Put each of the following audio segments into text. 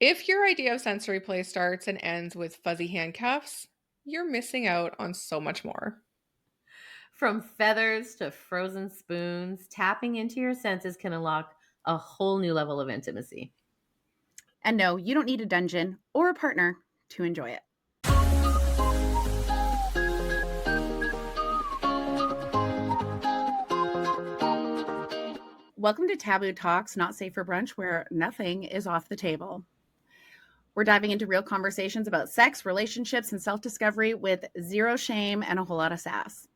If your idea of sensory play starts and ends with fuzzy handcuffs, you're missing out on so much more. From feathers to frozen spoons, tapping into your senses can unlock a whole new level of intimacy. And no, you don't need a dungeon or a partner to enjoy it. Welcome to Taboo Talks, Not Safe for Brunch, where nothing is off the table. We're diving into real conversations about sex, relationships, and self-discovery with zero shame and a whole lot of sass.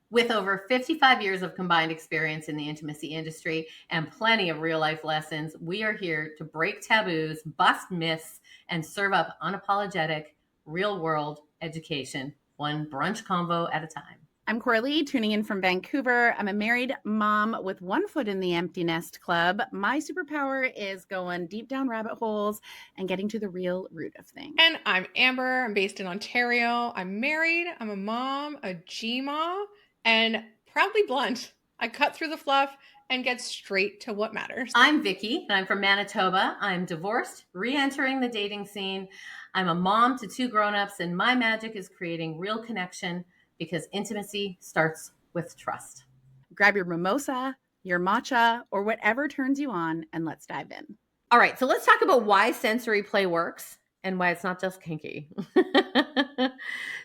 With over 55 years of combined experience in the intimacy industry and plenty of real life lessons, we are here to break taboos, bust myths, and serve up unapologetic, real world education, one brunch convo at a time. I'm Coralie, tuning in from Vancouver. I'm a married mom with one foot in the empty nest club. My superpower is going deep down rabbit holes and getting to the real root of things. And I'm Amber. I'm based in Ontario. I'm married. I'm a mom, a G-ma, and proudly blunt. I cut through the fluff and get straight to what matters. I'm Vicki, and I'm from Manitoba. I'm divorced, re-entering the dating scene. I'm a mom to two grown-ups, and my magic is creating real connection because intimacy starts with trust. Grab your mimosa, your matcha, or whatever turns you on, and let's dive in. All right, so let's talk about why sensory play works and why it's not just kinky.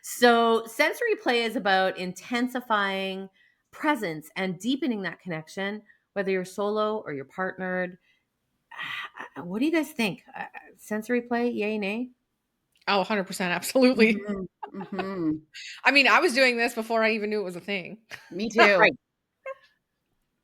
So sensory play is about intensifying presence and deepening that connection, whether you're solo or you're partnered. What do you guys think? Sensory play, yay, nay? Oh, 100%. Absolutely. Mm-hmm. Mm-hmm. I mean, I was doing this before I even knew it was a thing. Me too. Right.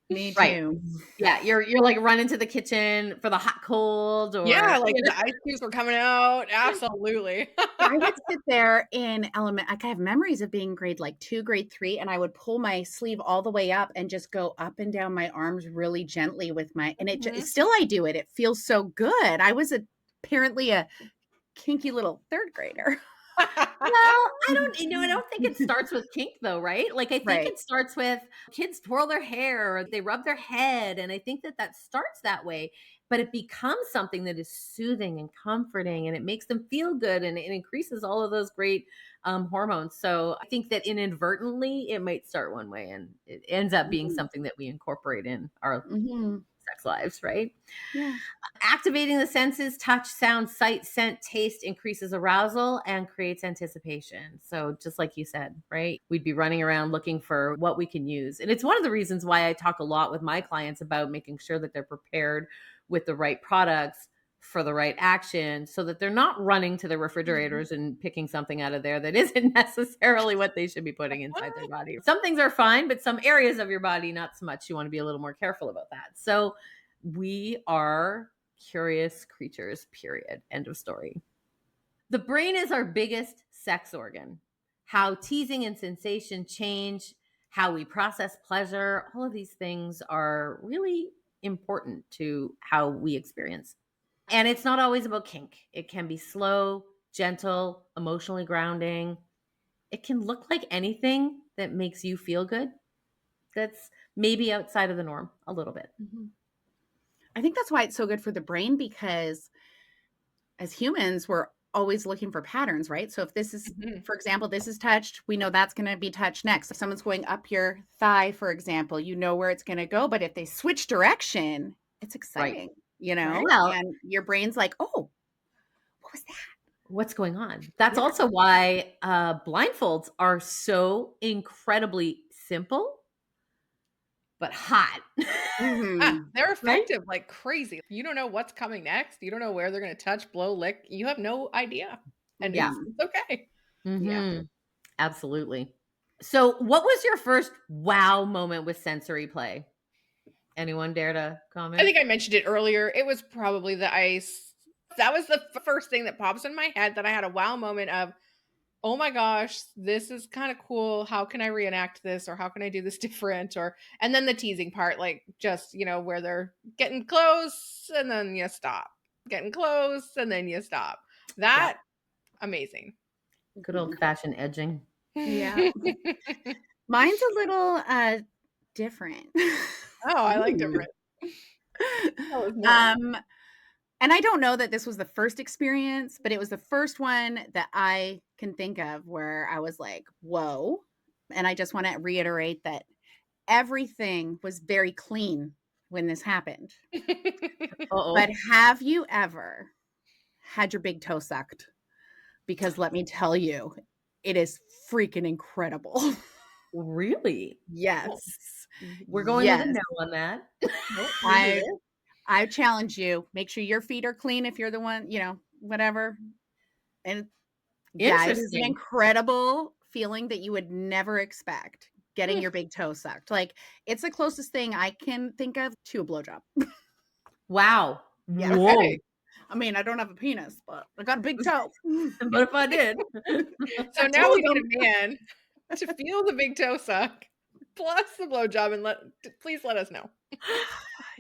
Me Right. too. Yeah, you're like running to the kitchen for the hot cold, or Yeah, like the ice cubes were coming out. Absolutely. I would sit there in I have memories of being grade like 2, grade 3, and I would pull my sleeve all the way up and just go up and down my arms really gently with and still I do it. It feels so good. I was apparently a kinky little third grader. Well, I don't think it starts with kink though, right? Like I think Right. it starts with kids twirl their hair or they rub their head. And I think that starts that way, but it becomes something that is soothing and comforting and it makes them feel good and it increases all of those great hormones. So I think that inadvertently it might start one way and it ends up being something that we incorporate in our sex lives, right? Yeah. Activating the senses, touch, sound, sight, scent, taste increases arousal and creates anticipation. So just like you said, right? We'd be running around looking for what we can use. And it's one of the reasons why I talk a lot with my clients about making sure that they're prepared with the right products for the right action so that they're not running to the refrigerators and picking something out of there that isn't necessarily what they should be putting inside their body. Some things are fine, but some areas of your body, not so much. You want to be a little more careful about that. So we are curious creatures, period. End of story. The brain is our biggest sex organ. How teasing and sensation change, how we process pleasure, all of these things are really important to how we experience. And it's not always about kink. It can be slow, gentle, emotionally grounding. It can look like anything that makes you feel good. That's maybe outside of the norm a little bit. Mm-hmm. I think that's why it's so good for the brain because as humans, we're always looking for patterns, right? So if this is, for example, this is touched, we know that's going to be touched next. If someone's going up your thigh, for example, you know where it's going to go. But if they switch direction, it's exciting, Right. Well, and your brain's like, oh, what was that? What's going on? That's also why blindfolds are so incredibly simple, but hot. They're effective like crazy. You don't know what's coming next. You don't know where they're going to touch, blow, lick. You have no idea. And it's okay. Yeah. Absolutely. So what was your first wow moment with sensory play? Anyone dare to comment? I think I mentioned it earlier. It was probably the ice. That was the first thing that pops in my head that I had a wow moment of, oh my gosh, this is kind of cool. How can I reenact this? Or how can I do this different? And then the teasing part, like just, where they're getting close and then you stop. Getting close and then you stop. That, amazing. Good old fashioned edging. Yeah. Mine's a little different. Oh, I like different. And I don't know that this was the first experience, but it was the first one that I can think of where I was like, whoa. And I just want to reiterate that everything was very clean when this happened. Uh-oh. But have you ever had your big toe sucked? Because let me tell you, it is freaking incredible. Really? Yes. We're going with a Yes. no on that. Nope, we I did it. I challenge you. Make sure your feet are clean if you're the one, whatever. And yeah, it is an Interesting. incredible feeling that you would never expect getting your big toe sucked. Like, it's the closest thing I can think of to a blowjob. Wow. Yeah. Whoa. Okay. I mean, I don't have a penis, but I got a big toe. But if I did. So now Two we of need them. a man to feel the big toe suck plus the blowjob, and please let us know.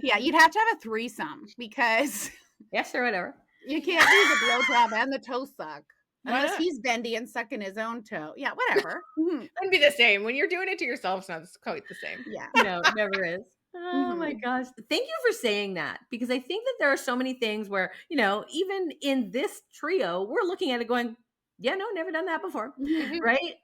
Yeah, you'd have to have a threesome because Yeah, sure, whatever. you can't do the blowjob and the toe suck Why unless not? he's bendy and sucking his own toe. Yeah, whatever. Wouldn't be the same. When you're doing it to yourself, it's not quite the same. Yeah. No, it never is. Oh my Mhm. gosh. Thank you for saying that because I think that there are so many things where, even in this trio, we're looking at it going, yeah, no, never done that before. Mhm. Mhm. Right?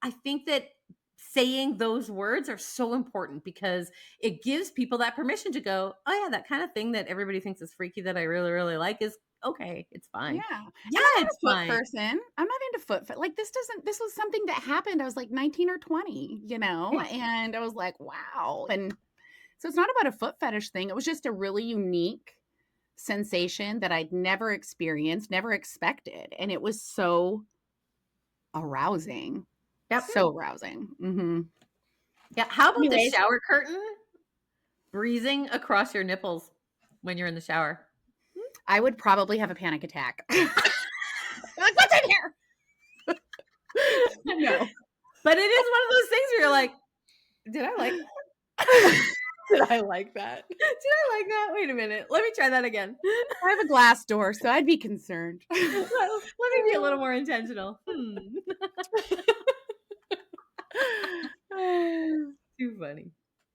I think that saying those words are so important because it gives people that permission to go, oh yeah, that kind of thing that everybody thinks is freaky that I really, really like is okay. It's fine. Yeah. And Yeah, I'm not it's a foot fine. person. I'm not into like this was something that happened. I was like 19 or 20, and I was like, wow. And so it's not about a foot fetish thing. It was just a really unique sensation that I'd never experienced, never expected. And it was so arousing. Yep. So arousing. Yeah. How about the Anyways, shower curtain breezing across your nipples when you're in the shower? I would probably have a panic attack. Like, what's in here? No. But it is one of those things where you're like, did I like that? Did I like that? Did I like that? Wait a minute. Let me try that again. I have a glass door, so I'd be concerned. Let me be a little more intentional. Too funny.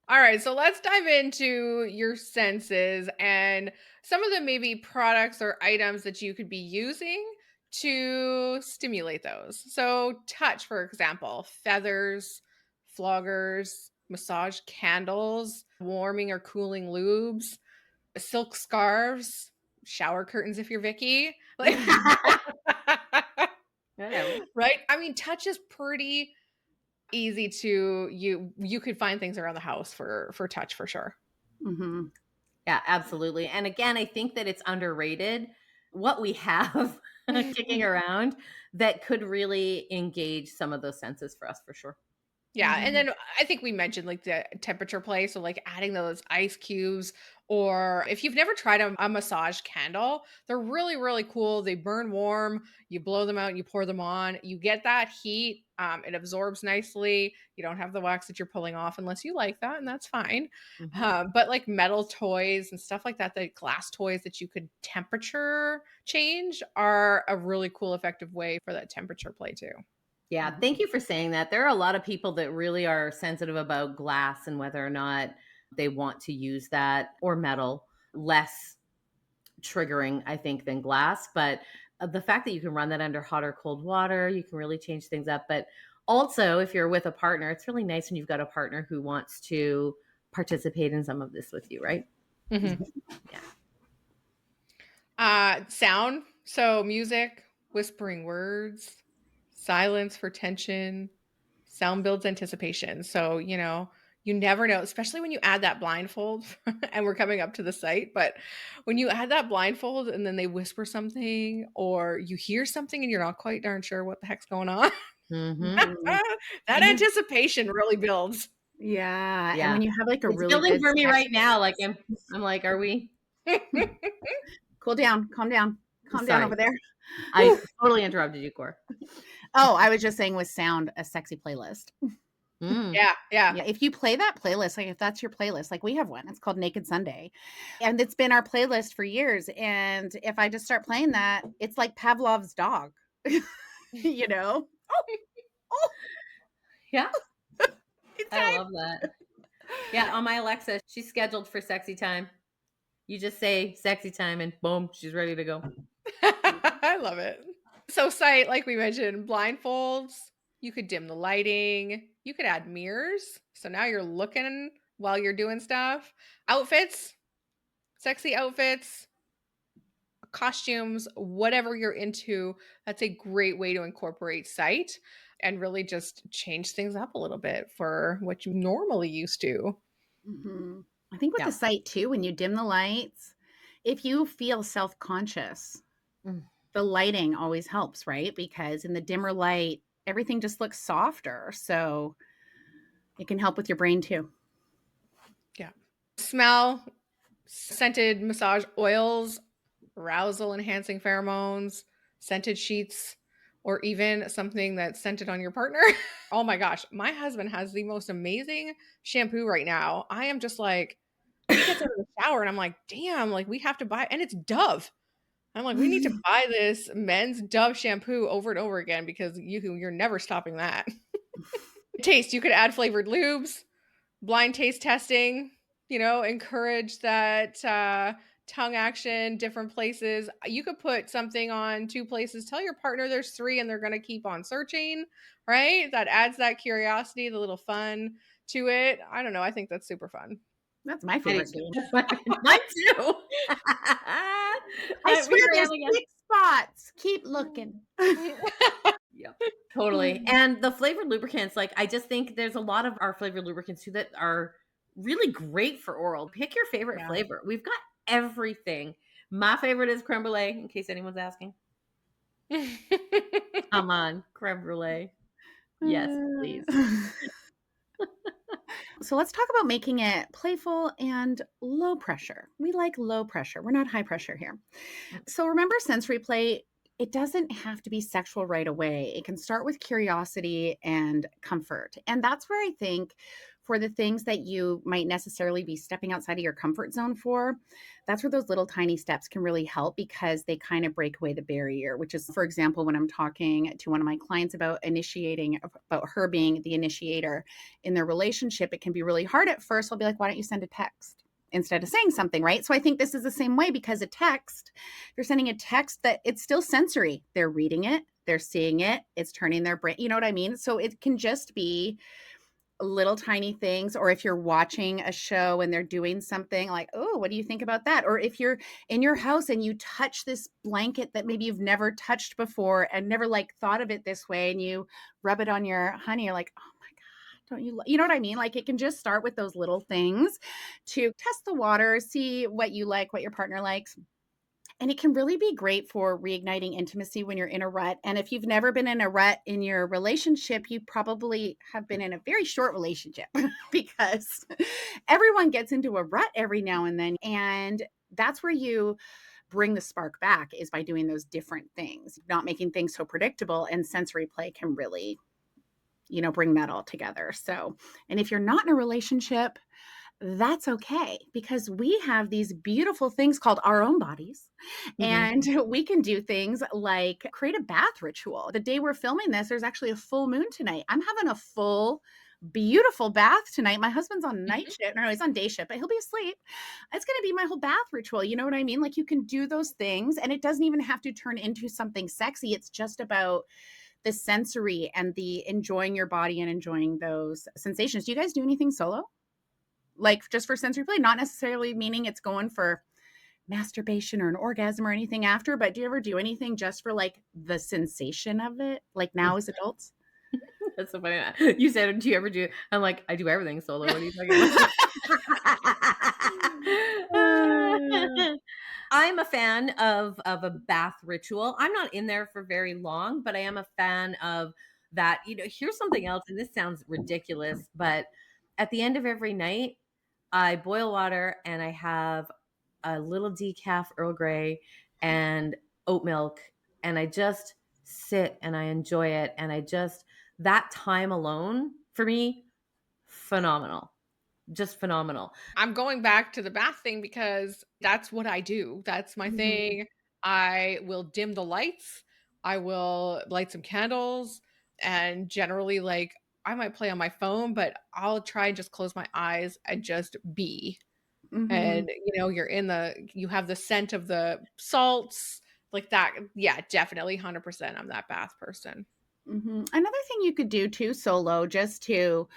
All right, so let's dive into your senses and some of the maybe products or items that you could be using to stimulate those. So, touch, for example, feathers, floggers, massage candles, warming or cooling lubes, silk scarves, shower curtains if you're Vicki. Like, Whatever. right? I mean, touch is pretty easy to you could find things around the house for touch for sure. Mhm. Yeah, absolutely. And again, I think that it's underrated what we have kicking around that could really engage some of those senses for us for sure. Yeah, and Mhm. then I think we mentioned like the temperature play, so like adding those ice cubes, or if you've never tried a massage candle, they're really really cool. They burn warm. You blow them out, you pour them on. You get that heat. It absorbs nicely. You don't have the wax that you're pulling off unless you like that, and that's fine. Mhm. But like metal toys and stuff like that, the glass toys that you could temperature change are a really cool, effective way for that temperature play too. Yeah, thank you for saying that. There are a lot of people that really are sensitive about glass and whether or not they want to use that or metal. Less triggering, I think, than glass. But the fact that you can run that under hot or cold water, you can really change things up. But also, if you're with a partner, it's really nice when you've got a partner who wants to participate in some of this with you, right? Mhm. Yeah. Sound. So music, whispering words, silence for tension, sound builds anticipation. So, you never know, especially when you add that blindfold and we're coming up to the site. But when you add that blindfold and then they whisper something or you hear something and you're not quite darn sure what the heck's going on, Mm-hmm. Mhm. that And you anticipation really builds. Yeah, and Yeah. when you have, like, a It's really building good for me sex right now. Like I'm like, are we? Cool down, calm down. Calm down Sorry. over there. I totally interrupted you, Cor. Oh, I was just saying with sound, a sexy playlist. Mm. Yeah, yeah. Yeah, if you play that playlist, like, if that's your playlist, like, we have one, it's called Naked Sunday, and it's been our playlist for years, and if I just start playing that, it's like Pavlov's dog, you know? "Oh, oh, Yeah, it's I time." love that. Yeah, on my Alexa, she's scheduled for sexy time. You just say sexy time and boom, she's ready to go. I love it. So sight, like we mentioned, blindfolds, you could dim the lighting, you could add mirrors. So now you're looking while you're doing stuff. Outfits, sexy outfits, costumes, whatever you're into, that's a great way to incorporate sight and really just change things up a little bit for what you normally used to. Mhm. I think with the Yeah. sight too, when you dim the lights, if you feel self-conscious, Mm. the lighting always helps, right? Because in the dimmer light, everything just looks softer. So it can help with your brain too. Yeah. Smell, scented massage oils, arousal enhancing pheromones, scented sheets, or even something that's scented on your partner. Oh my gosh, my husband has the most amazing shampoo right now. I am just like, he gets out of the shower and I'm like, damn, like we have to buy, and it's Dove. I'm like, we need to buy this men's Dove shampoo over and over again because you're never stopping that. Taste, you could add flavored lubes, blind taste testing, encourage that tongue action, different places. You could put something on two places, tell your partner there's three, and they're going to keep on searching, right? That adds that curiosity, the little fun to it. I don't know. I think that's super fun. That's my I do favorite game. too. Mine too. I We swear there's ran again. 6 spots. Keep looking. Yeah, totally. And the flavored lubricants, like I just think there's a lot of our flavored lubricants too that are really great for oral. Pick your favorite Yeah. flavor. We've got everything. My favorite is creme brulee, in case anyone's asking. Come on, creme brulee. Yes, please. So let's talk about making it playful and low pressure. We like low pressure. We're not high pressure here. So remember sensory play, it doesn't have to be sexual right away. It can start with curiosity and comfort. And that's where I think for the things that you might necessarily be stepping outside of your comfort zone for, that's where those little tiny steps can really help because they kind of break away the barrier, which is, for example, when I'm talking to one of my clients about initiating, about her being the initiator in their relationship, it can be really hard at first. I'll be like, why don't you send a text instead of saying something, right? So I think this is the same way because a text, you're sending a text that it's still sensory. They're reading it, they're seeing it, it's turning their brain, you know what I mean? So it can just be little tiny things. Or if you're watching a show and they're doing something like, oh, what do you think about that? Or if you're in your house and you touch this blanket that maybe you've never touched before and never like thought of it this way, and you rub it on your honey, you're like, oh my God, don't you know what I mean? Like it can just start with those little things to test the water, see what you like, what your partner likes. And it can really be great for reigniting intimacy when you're in a rut. And if you've never been in a rut in your relationship, you probably have been in a very short relationship because everyone gets into a rut every now and then. And that's where you bring the spark back is by doing those different things, not making things so predictable. And sensory play can really, bring that all together. So, and if you're not in a relationship, that's okay because we have these beautiful things called our own bodies. Mhm. And we can do things like create a bath ritual. The day we're filming this, there's actually a full moon tonight. I'm having a full, beautiful bath tonight. My husband's on night shift. No, he's on day shift, but he'll be asleep. It's going to be my whole bath ritual. You know what I mean? Like you can do those things and it doesn't even have to turn into something sexy. It's just about the sensory and the enjoying your body and enjoying those sensations. Do you guys do anything solo? Like just for sensory play, not necessarily meaning it's going for masturbation or an orgasm or anything after, but do you ever do anything just for like the sensation of it? Like now as adults? That's so funny. You said, do you ever do? I'm like, I do everything solo. What are you talking about? I'm a fan of a bath ritual. I'm not in there for very long, but I am a fan of that. Here's something else, and this sounds ridiculous, but at the end of every night, I boil water and I have a little decaf Earl Grey and oat milk, and I just sit and I enjoy it. And that time alone for me, phenomenal. Just phenomenal. I'm going back to the bath thing because that's what I do. That's my Mhm. thing. I will dim the lights. I will light some candles and generally I might play on my phone, but I'll try and just close my eyes and just be. Mhm. and, you have the scent of the salts, like that. Yeah, definitely 100% I'm that bath person. Mhm. Another thing you could do too solo just to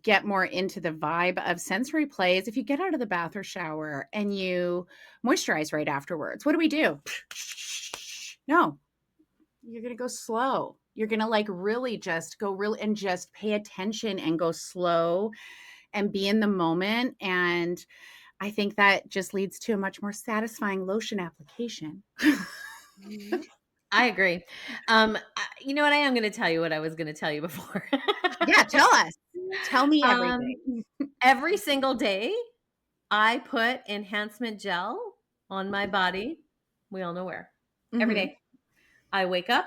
get more into the vibe of sensory play is if you get out of the bath or shower and you moisturize right afterwards. What do we do? No, you're going to go slow. You're going to like really just go real and just pay attention and go slow and be in the moment. And I think that just leads to a much more satisfying lotion application. I agree. You know what? I am going to tell you what I was going to tell you before. Yeah, tell us. Tell me um, everything. every single day, I put enhancement gel on my body. We all know where. Every Mhm. day. I wake up,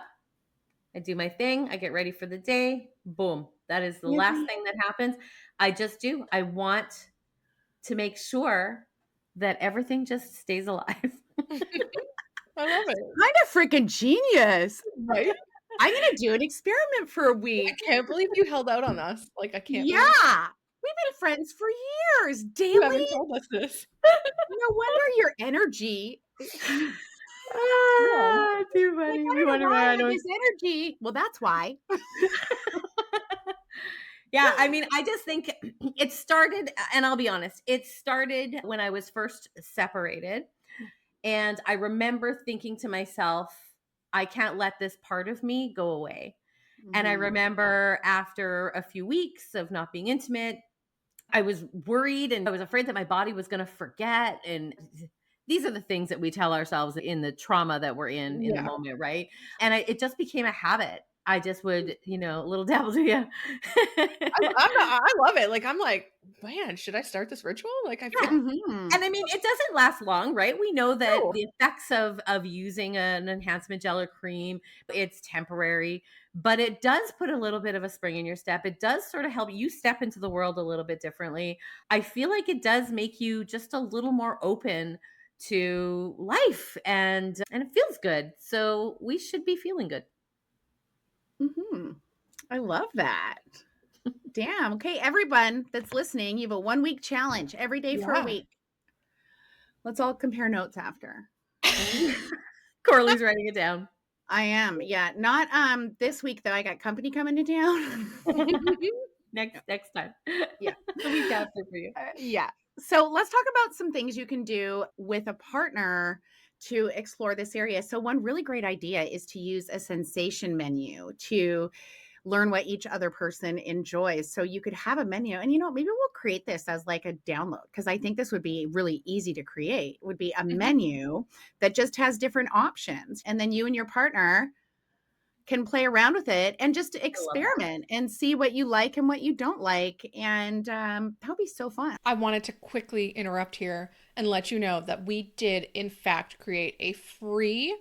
I do my thing, I get ready for the day. Boom. That is the last Every thing that happens. I just do. I want to make sure that everything just stays alive. I love it. kind of freaking genius. Right? I'm gonna do an experiment for a I week. can't believe you held out on us. Like, I can't believe Yeah. We've been friends for years. you Daily? haven't told us this. No wonder your energy Yeah. Too like, funny. I We don't know wonder why why I I have don't. this energy. Well, that's why. Yeah, I mean, I just think it started, and I'll be honest, it started when I was first separated. And I remember thinking to myself, I can't let this part of me go away. And I Mhm. remember after a few weeks of not being intimate, I was worried and I was afraid that my body was going to forget. And these are the things that we tell ourselves in the trauma that we're in the Yeah. moment, right? And it just became a habit. I just would, little dabble to you. I love it. Like, I'm like, "Man, should I start this ritual?" Like, I Yeah. feel Mhm. And I mean, it doesn't last long, right? We know that no. the effects of using an enhancement gel or cream, it's temporary, but it does put a little bit of a spring in your step. It does sort of help you step into the world a little bit differently. I feel like it does make you just a little more open to life and it feels good. So we should be feeling good. Mhm. I love that. Damn. Okay, everyone that's listening, you have a 1 week challenge every day for a Yeah. week. Let's all compare notes after. Corley's writing it down. I am. Yeah. Not this week though. I got company coming to town. Next time. Yeah. The week after for you. Yeah. So let's talk about some things you can do with a partner to explore this area. So, one really great idea is to use a sensation menu to learn what each other person enjoys. So, you could have a menu, and maybe we'll create this as like a download because I think this would be really easy to create. Would be a Mhm. menu that just has different options, and then you and your partner can play around with it and just I love that. experiment and see what you like and what you don't like. And that would be so fun. I wanted to quickly interrupt here and let you know that we did, in fact, create a free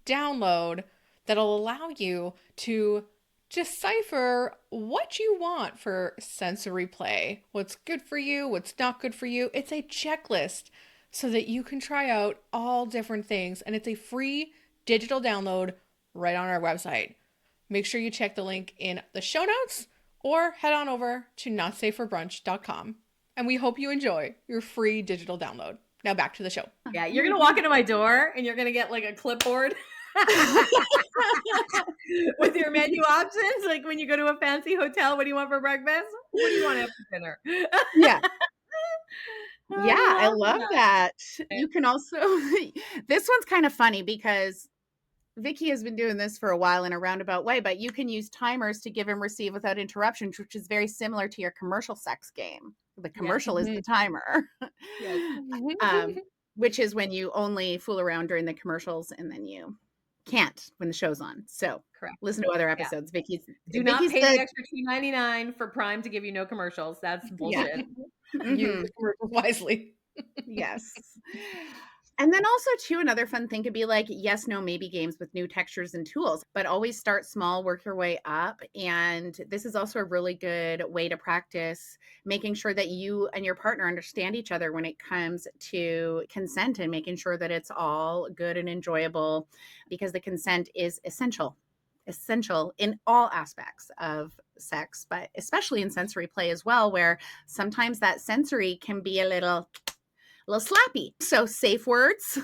download that'll allow you to decipher what you want for sensory play, what's good for you, what's not good for you. It's a checklist so that you can try out all different things, and it's a free digital download right on our website. Make sure you check the link in the show notes or head on over to notsaferbrunch.com. And we hope you enjoy your free digital download. Now back to the show. Yeah, you're gonna walk into my door and you're gonna get like a clipboard with your menu options. Like when you go to a fancy hotel, what do you want for breakfast? What do you want to have for dinner? Yeah. Yeah, I I love love that. You can also, this one's kind of funny because Vicki has been doing this for a while in a roundabout way, but you can use timers to give and receive without interruption, which is very similar to your commercial sex game. The Yes. commercial is the timer, Yes. um, which is when you only fool around during the commercials and then you can't when the show's on. So Correct. listen to other Yeah. episodes. Vicki's Do not Vicki's pay the the extra $2.99 for Prime to give you no commercials. That's yeah. bullshit. Use Mhm. the commercials wisely. Yes. And then also too, another fun thing could be like yes, no, maybe games with new textures and tools, but always start small, work your way up. And this is also a really good way to practice making sure that you and your partner understand each other when it comes to consent and making sure that it's all good and enjoyable because the consent is essential in all aspects of sex, but especially in sensory play as well, where sometimes that sensory can be a little a little slappy. So safe words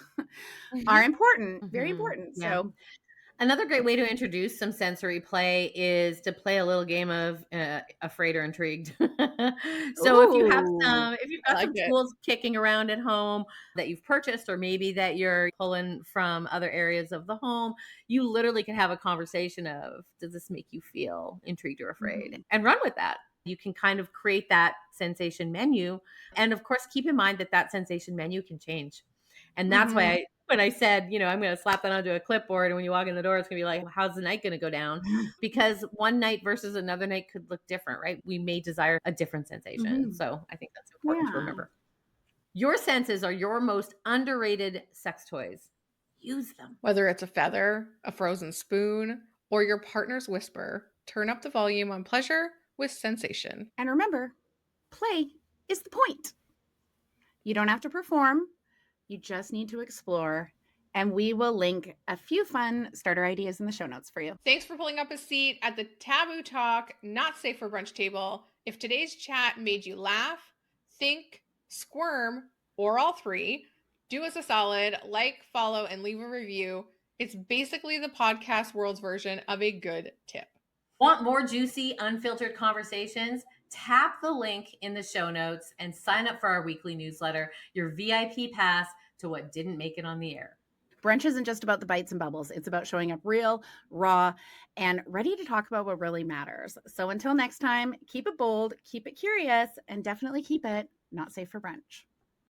are important, very Mhm. important. Yeah. So Another great way to introduce some sensory play is to play a little game of afraid or intrigued. So ooh, if you've I got like some it. tools kicking around at home that you've purchased, or maybe that you're pulling from other areas of the home, you literally can have a conversation of, does this make you feel intrigued or afraid? mhm, And run with that. You can kind of create that sensation menu. And of course, keep in mind that that sensation menu can change. And that's why mhm. when I said, I'm going to slap that onto a clipboard, and when you walk in the door, it's going to be like, how's the night going to go down? Because one night versus another night could look different, right? We may desire a different sensation. Mhm. So I think that's important to Yeah. remember. Your senses are your most underrated sex toys. Use them. Whether it's a feather, a frozen spoon, or your partner's whisper, turn up the volume on pleasure with sensation. And remember, play is the point. You don't have to perform, you just need to explore. And we will link a few fun starter ideas in the show notes for you. Thanks for pulling up a seat at the Taboo Talk Not Safe for Brunch table. If today's chat made you laugh, think, squirm, or all three, do us a solid, like, follow, and leave a review. It's basically the podcast world's version of a good tip. Want more juicy, unfiltered conversations? Tap the link in the show notes and sign up for our weekly newsletter, your VIP pass to what didn't make it on the air. Brunch isn't just about the bites and bubbles. It's about showing up real, raw, and ready to talk about what really matters. So until next time, keep it bold, keep it curious, and definitely keep it not safe for brunch.